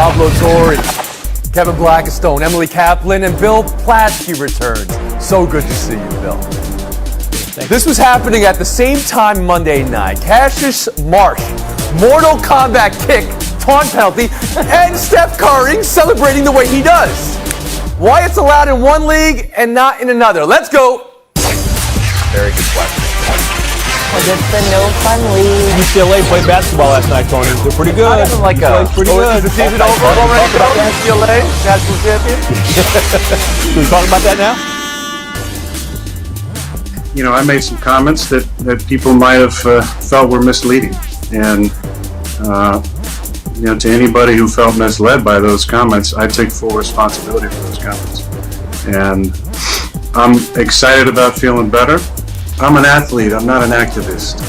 Pablo Torre, Kevin Blackistone, Emily Kaplan, and Bill Plaschke returns. So good to see you, Bill. This was happening at the same time Monday night. Cassius Marsh, Mortal Kombat kick, taunt penalty, and Steph Curry celebrating the way he does. Why it's allowed in one league and not in another? Let's go. Very good question. Because it's the no fun league. UCLA played basketball last night, Tony. They're pretty good. Like pretty good. Is the season over already? UCLA national champion. Can we talk about that now? You know, I made some comments that people might have felt were misleading, and you know, to anybody who felt misled by those comments, I take full responsibility for those comments. And I'm excited about feeling better. I'm an athlete, I'm not an activist.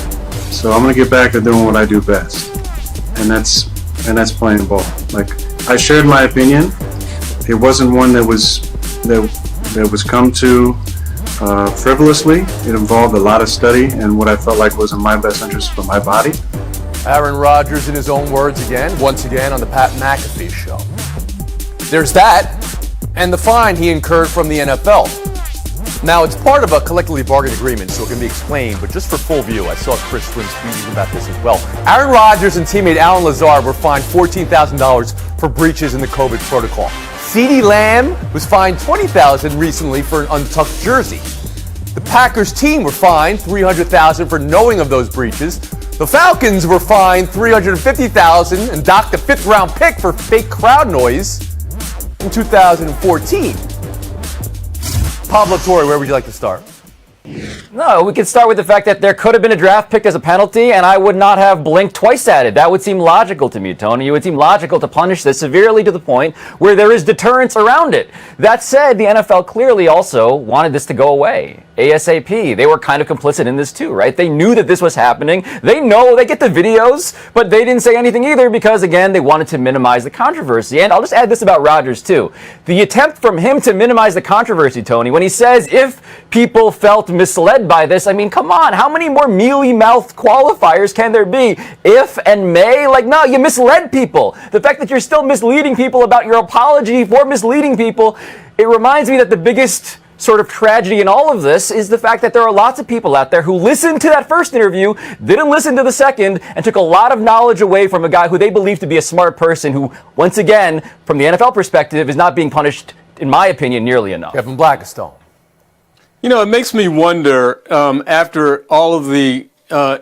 So I'm gonna get back to doing what I do best. And that's playing ball. Like, I shared my opinion. It wasn't one that was come to frivolously. It involved a lot of study and what I felt like was in my best interest for my body. Aaron Rodgers, in his own words once again on the Pat McAfee show. There's that, and the fine he incurred from the NFL. Now, it's part of a collectively bargained agreement, so it can be explained, but just for full view, I saw Chris Swin tweeting about this as well. Aaron Rodgers and teammate Alan Lazard were fined $14,000 for breaches in the COVID protocol. CeeDee Lamb was fined $20,000 recently for an untucked jersey. The Packers team were fined $300,000 for knowing of those breaches. The Falcons were fined $350,000 and docked a fifth-round pick for fake crowd noise in 2014. Pablo Torre, where would you like to start? No, we could start with the fact that there could have been a draft pick as a penalty, and I would not have blinked twice at it. That would seem logical to me, Tony. It would seem logical to punish this severely to the point where there is deterrence around it. That said, the NFL clearly also wanted this to go away. ASAP. They were kind of complicit in this too, right? They knew that this was happening. They know, they get the videos, but they didn't say anything either because, again, they wanted to minimize the controversy. And I'll just add this about Rodgers too. The attempt from him to minimize the controversy, Tony, when he says if people felt misled by this, I mean, come on, how many more mealy-mouthed qualifiers can there be? If and may? Like, no, you misled people. The fact that you're still misleading people about your apology for misleading people, it reminds me that the biggest sort of tragedy in all of this is the fact that there are lots of people out there who listened to that first interview, didn't listen to the second, and took a lot of knowledge away from a guy who they believe to be a smart person who, once again, from the NFL perspective, is not being punished, in my opinion, nearly enough. Kevin Blackistone. You know, it makes me wonder, after all of the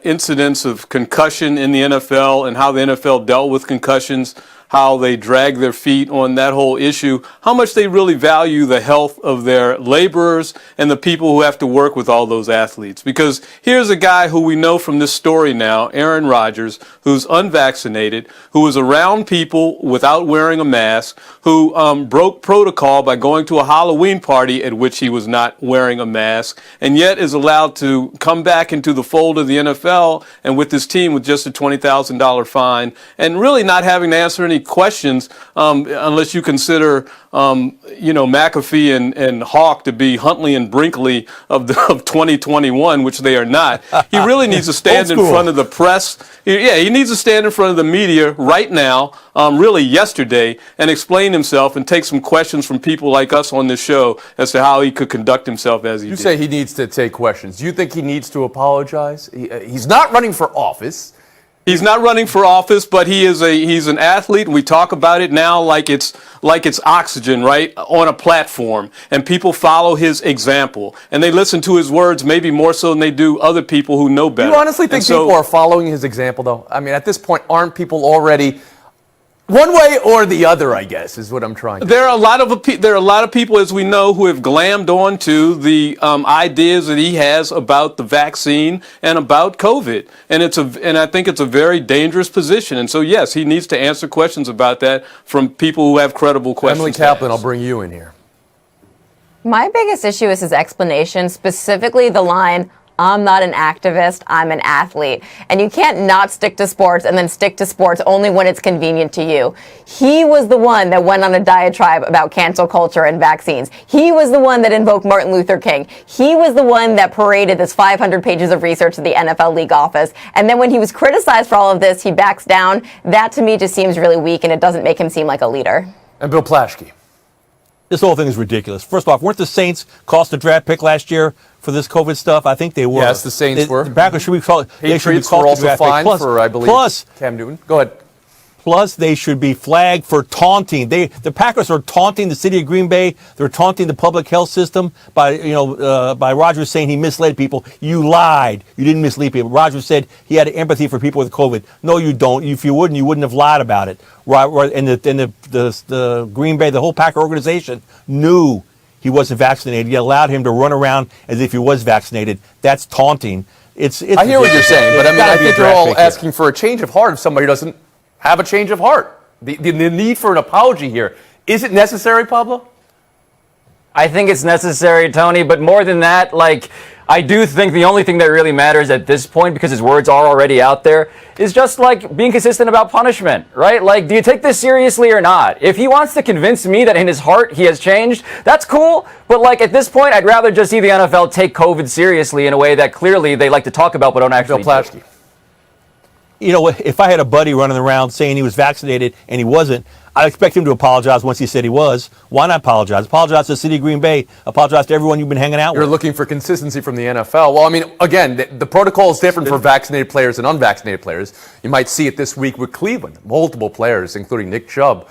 incidents of concussion in the NFL and how the NFL dealt with concussions, how they drag their feet on that whole issue, how much they really value the health of their laborers and the people who have to work with all those athletes. Because here's a guy who we know from this story now, Aaron Rodgers, who's unvaccinated, who was around people without wearing a mask, who broke protocol by going to a Halloween party at which he was not wearing a mask, and yet is allowed to come back into the fold of the NFL and with his team with just a $20,000 fine, and really not having to answer any questions unless you consider you know, McAfee and Hawk to be Huntley and Brinkley of 2021, which they are not. He really needs to stand in front of the press. Yeah, he needs to stand in front of the media right now, really yesterday, and explain himself and take some questions from people like us on this show as to how he could conduct himself as he did. You say he needs to take questions. Do you think he needs to apologize? He's not running for office. He's not running for office, but he's an athlete, and we talk about it now like it's oxygen, right, on a platform, and people follow his example, and they listen to his words maybe more so than they do other people who know better. Do you honestly think people are following his example, though? I mean, at this point, aren't people already one way or the other, I guess, is what I'm trying to say. There are a lot of people, as we know, who have glammed onto the ideas that he has about the vaccine and about COVID, and I think it's a very dangerous position. And so, yes, he needs to answer questions about that from people who have credible questions. Emily Kaplan, I'll bring you in here. My biggest issue is his explanation, specifically the line, I'm not an activist, I'm an athlete. And you can't not stick to sports and then stick to sports only when it's convenient to you. He was the one that went on a diatribe about cancel culture and vaccines. He was the one that invoked Martin Luther King. He was the one that paraded this 500 pages of research to the NFL league office. And then when he was criticized for all of this, he backs down. That to me just seems really weak, and it doesn't make him seem like a leader. And Bill Plaschke. This whole thing is ridiculous. First off, weren't the Saints cost a draft pick last year for this COVID stuff? I think they were. Yes, the Saints were. The Packers should be called. Patriots were also fined for, I believe, Cam Newton. Go ahead. Plus, they should be flagged for taunting. The Packers are taunting the city of Green Bay. They're taunting the public health system by Rodgers saying he misled people. You lied. You didn't mislead people. Rodgers said he had empathy for people with COVID. No, you don't. If you wouldn't have lied about it. And the Green Bay, the whole Packer organization knew he wasn't vaccinated. You allowed him to run around as if he was vaccinated. That's taunting. It's I hear what you're saying, but I think they're all asking for a change of heart if somebody doesn't have a change of heart. The need for an apology here. Is it necessary, Pablo? I think it's necessary, Tony, but more than that, I do think the only thing that really matters at this point, because his words are already out there, is just being consistent about punishment, right? Do you take this seriously or not? If he wants to convince me that in his heart he has changed, that's cool. But at this point, I'd rather just see the NFL take COVID seriously in a way that clearly they like to talk about but don't actually do. You know, if I had a buddy running around saying he was vaccinated and he wasn't, I'd expect him to apologize once he said he was. Why not apologize? Apologize to the city of Green Bay. Apologize to everyone you've been hanging out with. You're looking for consistency from the NFL. Well, I mean, again, the protocol is different for vaccinated players and unvaccinated players. You might see it this week with Cleveland. Multiple players, including Nick Chubb.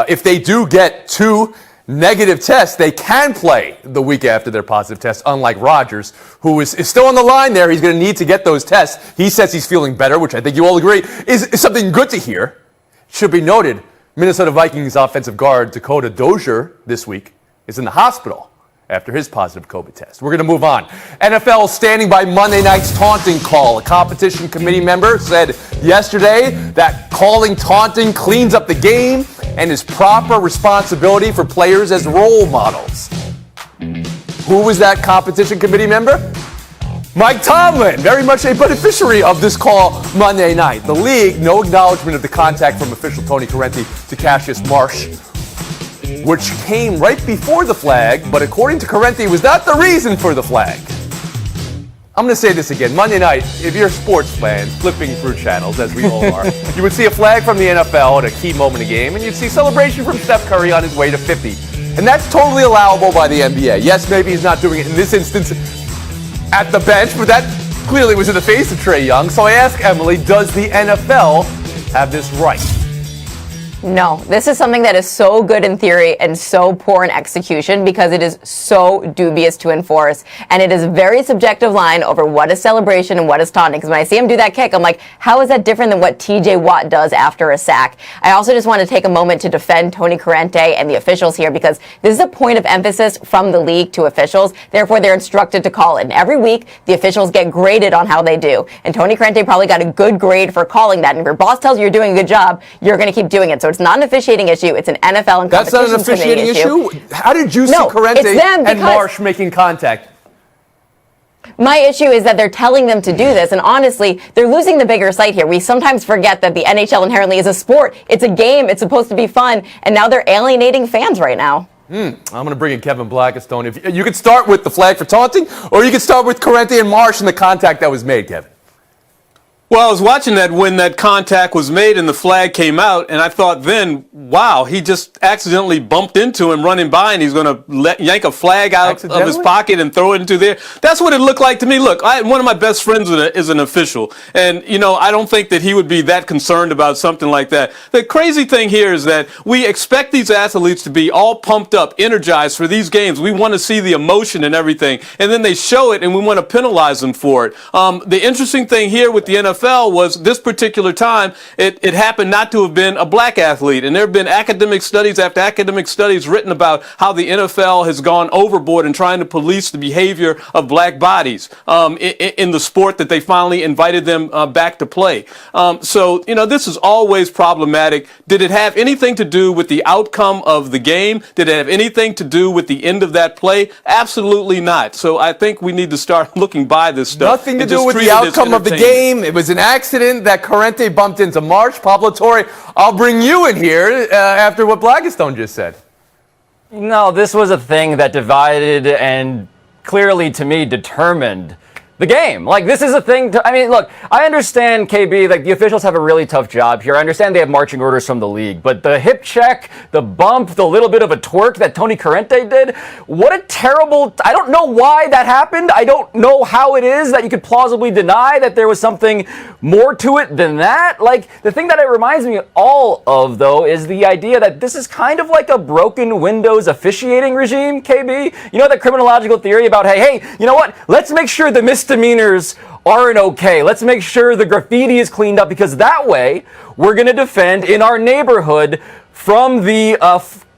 If they do get 2 negative tests, they can play the week after their positive test, unlike Rodgers, who is still on the line there. He's going to need to get those tests. He says he's feeling better, which I think you all agree is something good to hear. Should be noted, Minnesota Vikings offensive guard Dakota Dozier this week is in the hospital after his positive COVID test. We're going to move on. NFL standing by Monday night's taunting call. A competition committee member said yesterday that calling taunting cleans up the game and is proper responsibility for players as role models. Who was that competition committee member? Mike Tomlin, very much a beneficiary of this call Monday night. The league, no acknowledgement of the contact from official Tony Corrente to Cassius Marsh, which came right before the flag, but according to Corrente, was not the reason for the flag. I'm going to say this again. Monday night, if you're a sports fan, flipping through channels, as we all are, you would see a flag from the NFL at a key moment of the game, and you'd see celebration from Steph Curry on his way to 50. And that's totally allowable by the NBA. Yes, maybe he's not doing it in this instance at the bench, but that clearly was in the face of Trae Young. So I ask Emily, does the NFL have this right? No, this is something that is so good in theory and so poor in execution because it is so dubious to enforce. And it is a very subjective line over what is celebration and what is taunting. Because when I see him do that kick, I'm like, how is that different than what TJ Watt does after a sack? I also just want to take a moment to defend Tony Corrente and the officials here because this is a point of emphasis from the league to officials. Therefore, they're instructed to call it. And every week, the officials get graded on how they do. And Tony Corrente probably got a good grade for calling that. And if your boss tells you you're doing a good job, you're going to keep doing it. So it's not an officiating issue. It's an NFL and That's not an officiating issue? How did you see Corrente and Marsh making contact? My issue is that they're telling them to do this, and honestly, they're losing the bigger sight here. We sometimes forget that the NHL inherently is a sport. It's a game. It's supposed to be fun, and now they're alienating fans right now. I'm going to bring in Kevin Blackistone. If you could start with the flag for taunting, or you could start with Corrente and Marsh and the contact that was made, Kevin. Well, I was watching that when that contact was made and the flag came out, and I thought then, wow, he just accidentally bumped into him running by, and he's going to yank a flag out of his pocket and throw it into there. That's what it looked like to me. Look, one of my best friends is an official, and, I don't think that he would be that concerned about something like that. The crazy thing here is that we expect these athletes to be all pumped up, energized for these games. We want to see the emotion and everything, and then they show it, and we want to penalize them for it. The interesting thing here with the NFL NFL was this particular time, it happened not to have been a black athlete. And there have been academic studies after academic studies written about how the NFL has gone overboard in trying to police the behavior of black bodies in the sport that they finally invited them back to play. So, this is always problematic. Did it have anything to do with the outcome of the game? Did it have anything to do with the end of that play? Absolutely not. So I think we need to start looking by this stuff. Nothing to do with the outcome of the game. It was an accident that Corrente bumped into March. Pablo Torre, I'll bring you in here after what Blackistone just said. No, this was a thing that divided and clearly, to me, determined the game. Like, this is a thing look, I understand, KB, like, the officials have a really tough job here. I understand they have marching orders from the league, but the hip check, the bump, the little bit of a twerk that Tony Corrente did, what a terrible, I don't know why that happened. I don't know how it is that you could plausibly deny that there was something more to it than that. Like, the thing that it reminds me all of, though, is the idea that this is kind of like a broken Windows officiating regime, KB. You know that criminological theory about, hey, you know what? Let's make sure the misdemeanors aren't okay. Let's make sure the graffiti is cleaned up, because that way we're going to defend in our neighborhood from the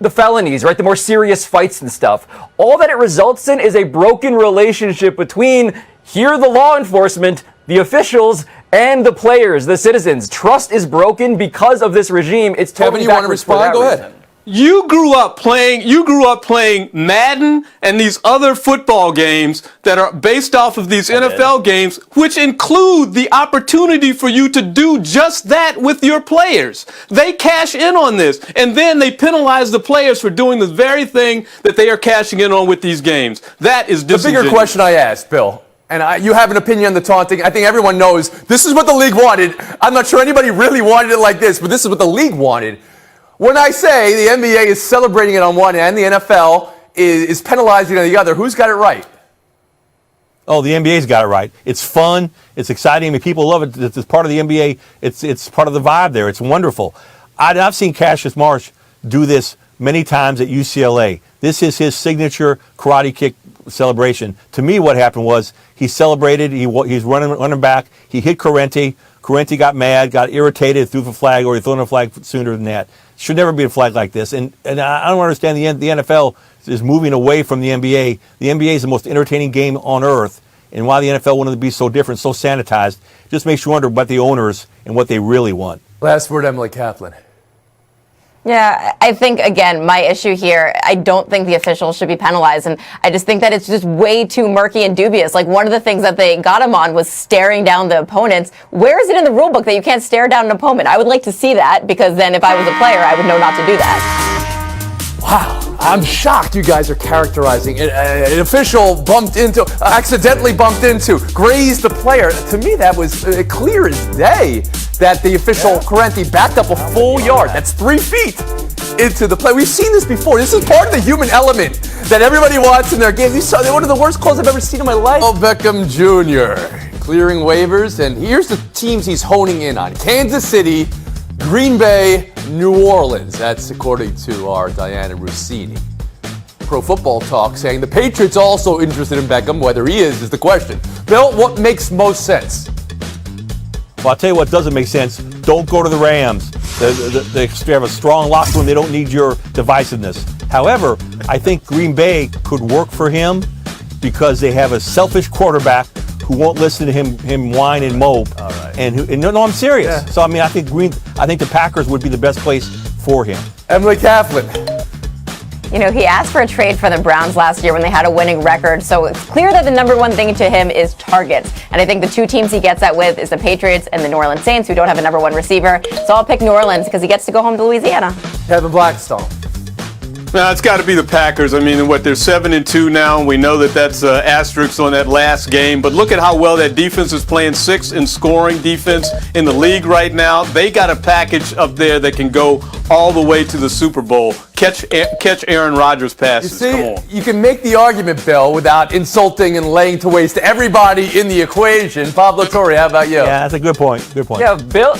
felonies, right? The more serious fights and stuff. All that it results in is a broken relationship between here, the law enforcement, the officials, and the players, the citizens. Trust is broken because of this regime. It's totally Kevin, you want to respond? Go ahead. You grew up playing Madden and these other football games that are based off of these NFL games, which include the opportunity for you to do just that with your players. They cash in on this, and then they penalize the players for doing the very thing that they are cashing in on with these games. That is disingenuous. The bigger question I asked, Bill, and you have an opinion on the taunting. I think everyone knows this is what the league wanted. I'm not sure anybody really wanted it like this, but this is what the league wanted. When I say the NBA is celebrating it on one end, the NFL is penalizing on the other, who's got it right? Oh, the NBA's got it right. It's fun. It's exciting. I mean, people love it. It's part of the NBA. It's part of the vibe there. It's wonderful. I've seen Cassius Marsh do this many times at UCLA. This is his signature karate kick celebration. To me, what happened was he celebrated. He's running back. He hit Corrente. Corrente got mad, got irritated, threw the flag, or he threw the flag sooner than that. Should never be a flag like this. And I don't understand the NFL is moving away from the NBA. The NBA is the most entertaining game on earth. And why the NFL wanted to be so different, so sanitized, just makes you wonder about the owners and what they really want. Last word, Emily Kaplan. Yeah, I think, again, my issue here, I don't think the officials should be penalized. And I just think that it's just way too murky and dubious. Like, one of the things that they got him on was staring down the opponents. Where is it in the rule book that you can't stare down an opponent? I would like to see that, because then if I was a player, I would know not to do that. Wow, I'm shocked you guys are characterizing it. An official accidentally bumped into, grazed the player. To me, that was clear as day that the official, Corrente, backed up a full yard. That's 3 feet into the play. We've seen this before. This is part of the human element that everybody wants in their game. These are one of the worst calls I've ever seen in my life. Oh, Beckham Jr. clearing waivers, and here's the teams he's honing in on. Kansas City, Green Bay, New Orleans. That's according to our Diana Rossini. Pro Football Talk saying the Patriots also interested in Beckham. Whether he is the question. Bill, what makes most sense? Well, I'll tell you what doesn't make sense. Don't go to the Rams. They have a strong locker room. They don't need your divisiveness. However, I think Green Bay could work for him because they have a selfish quarterback who won't listen to him whine and mope. All right. And no, I'm serious. Yeah. So I mean, I think the Packers would be the best place for him. Emily Kaplan. You know, he asked for a trade for the Browns last year when they had a winning record, so it's clear that the number one thing to him is targets. And I think the two teams he gets that with is the Patriots and the New Orleans Saints, who don't have a number one receiver. So I'll pick New Orleans because he gets to go home to Louisiana. Kevin Blackstone. No, it's got to be the Packers. I mean, they're 7-2 now, and we know that that's asterisks on that last game. But look at how well that defense is playing, 6th in scoring defense in the league right now. They got a package up there that can go all the way to the Super Bowl. Catch Aaron Rodgers passes. See, Come on. you can make the argument, Bill, without insulting and laying to waste everybody in the equation. Pablo Torre, how about you? Yeah, that's a good point. Good point. Yeah, Bill,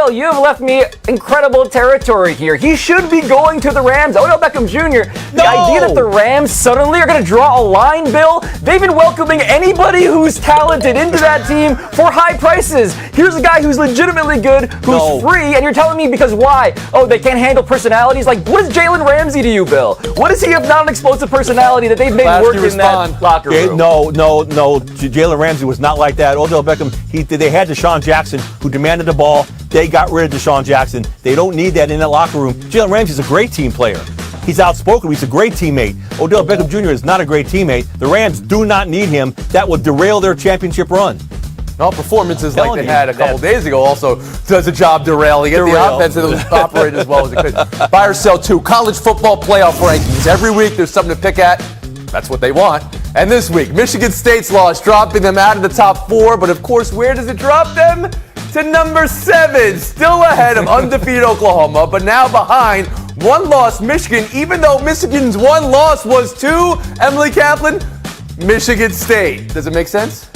you have left me incredible territory here. He should be going to the Rams. Odell Beckham Jr., the idea that the Rams suddenly are going to draw a line, Bill, they've been welcoming anybody who's talented into that team for high prices. Here's a guy who's legitimately good, who's free, and you're telling me because why? Oh, they can't handle personalities? Like, what is Jalen Ramsey to you, Bill? What is he if not an explosive personality that they've made work in that locker room? No. Jalen Ramsey was not like that. Odell Beckham, they had Deshaun Jackson, who demanded the ball. They got rid of Deshaun Jackson. They don't need that in that locker room. Jalen Ramsey's a great team player. He's outspoken. He's a great teammate. Odell Beckham Jr. is not a great teammate. The Rams do not need him. That would derail their championship run. Well, performances like they had a couple days ago also does a job derailing it. The offense doesn't operate as well as it could. Buy or sell two. College football playoff rankings. Every week there's something to pick at. That's what they want. And this week, Michigan State's loss, dropping them out of the top 4. But of course, where does it drop them? To number 7. Still ahead of undefeated Oklahoma, but now behind one-loss Michigan, even though Michigan's one loss was to, Emily Kaplan, Michigan State. Does it make sense?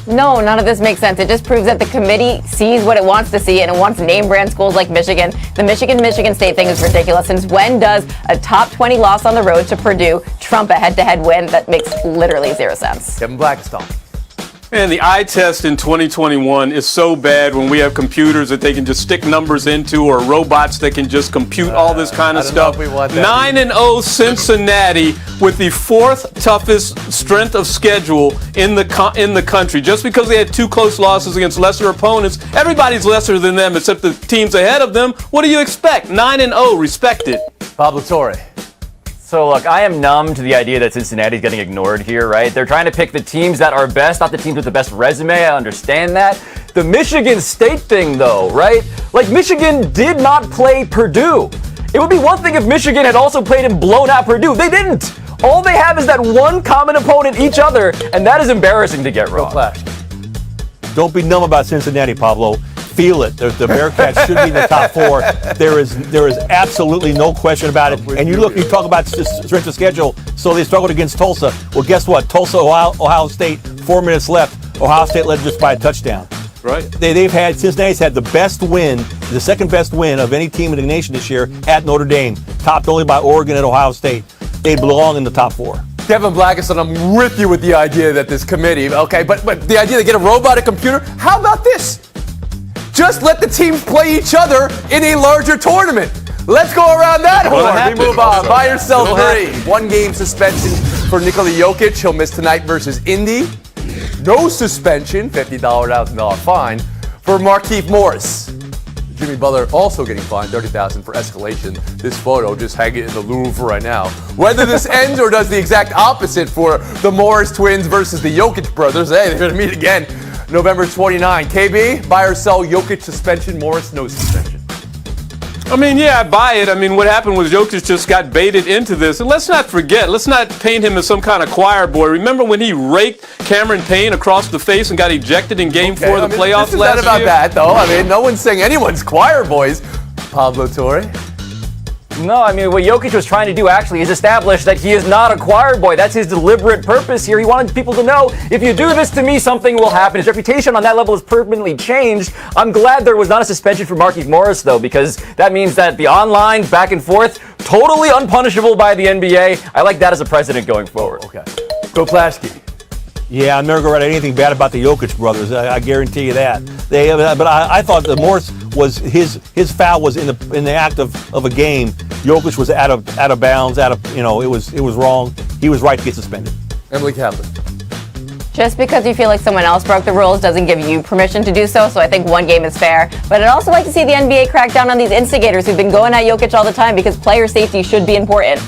No, none of this makes sense. It just proves that the committee sees what it wants to see, and it wants name brand schools like Michigan. The Michigan State thing is ridiculous. Since when does a top 20 loss on the road to Purdue trump a head-to-head win? That makes literally zero sense. Kevin Blackstone. And the eye test in 2021 is so bad when we have computers that they can just stick numbers into, or robots that can just compute all this kind of stuff. 9-0 Cincinnati with the 4th toughest strength of schedule in the country. Just because they had 2 close losses against lesser opponents, everybody's lesser than them except the teams ahead of them. What do you expect? 9-0, respect it. Pablo Torre. So, look, I am numb to the idea that Cincinnati's getting ignored here, right? They're trying to pick the teams that are best, not the teams with the best resume. I understand that. The Michigan State thing, though, right? Like, Michigan did not play Purdue. It would be one thing if Michigan had also played and blown out Purdue. They didn't. All they have is that one common opponent, each other, and that is embarrassing to get wrong. Don't be numb about Cincinnati, Pablo. Feel it. The Bearcats should be in the top 4. There is absolutely no question about it. And you talk about strength of schedule. So they struggled against Tulsa. Well, guess what? Tulsa, Ohio State, 4 minutes left. Ohio State led just by a touchdown. Right. Cincinnati's had the best win, the second best win of any team in the nation this year at Notre Dame, topped only by Oregon and Ohio State. They belong in the top 4. Kevin Blackstone, I'm with you with the idea that this committee, okay, but the idea to get a robotic computer, how about this? Just let the teams play each other in a larger tournament. Let's go around that horn. We move on. Buy or sell 3. 1-game suspension for Nikola Jokic. He'll miss tonight versus Indy. No suspension, $50,000 fine for Markieff Morris. Jimmy Butler also getting fined $30,000 for escalation. This photo just hanging in the Louvre right now. Whether this ends or does the exact opposite for the Morris twins versus the Jokic brothers, hey, they're going to meet again November 29. KB, buy or sell Jokic suspension, Morris no suspension. I mean, yeah, I buy it. I mean, what happened was Jokic just got baited into this. And let's not forget, let's not paint him as some kind of choir boy. Remember when he raked Cameron Payne across the face and got ejected in Game 4 of the playoffs last year? This is not about that, though. I mean, no one's saying anyone's choir boys. Pablo Torre. No, I mean, what Jokic was trying to do actually is establish that he is not a choir boy. That's his deliberate purpose here. He wanted people to know, if you do this to me, something will happen. His reputation on that level is permanently changed. I'm glad there was not a suspension for Markieff Morris, though, because that means that the online back and forth, totally unpunishable by the NBA. I like that as a precedent going forward. Okay. Go Plasky. Yeah, I'm never going to write anything bad about the Jokic brothers. I guarantee you that. But I thought that Morris was his foul was in the act of a game. Jokic was out of bounds. It was wrong. He was right to get suspended. Emily Kaplan. Just because you feel like someone else broke the rules doesn't give you permission to do so. So I think 1 game is fair. But I'd also like to see the NBA crack down on these instigators who've been going at Jokic all the time, because player safety should be important.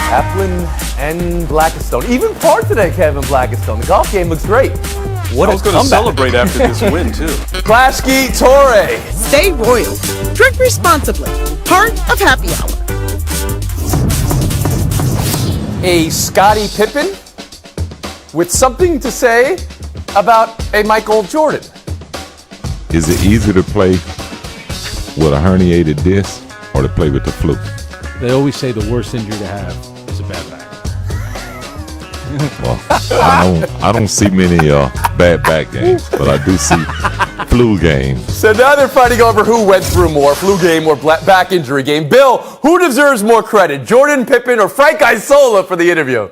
Kaplan and Blackstone. Even par today, Kevin Blackstone. The golf game looks great. I was going to celebrate after this win, too. Plasky Torre. Stay royal. Drink responsibly. Part of happy hour. A Scottie Pippen with something to say about a Michael Jordan. Is it easy to play with a herniated disc or to play with the flu? They always say the worst injury to have is a bad back. Well, I don't see many bad back games, but I do see flu games. So now they're fighting over who went through more, flu game or back injury game. Bill, who deserves more credit, Jordan, Pippen, or Frank Isola for the interview?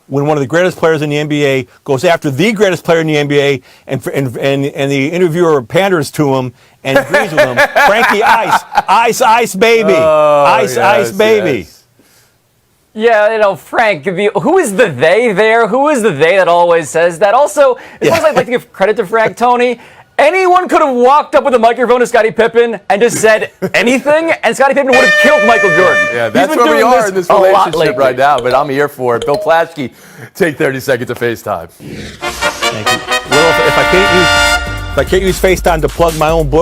When one of the greatest players in the NBA goes after the greatest player in the NBA, and the interviewer panders to him and agrees with him, Frankie Ice, baby, Ice, baby. Yes. Yeah, Frank, who is the they there? Who is the they that always says that? Also, as much as I'd like to give credit to Frank, Tony, anyone could have walked up with a microphone to Scottie Pippen and just said anything, and Scottie Pippen would have killed Michael Jordan. Yeah, that's where we are in this relationship right now, but I'm here for it. Bill Plaschke, take 30 seconds of FaceTime. Thank you. Well, if I can't use FaceTime to plug my own book,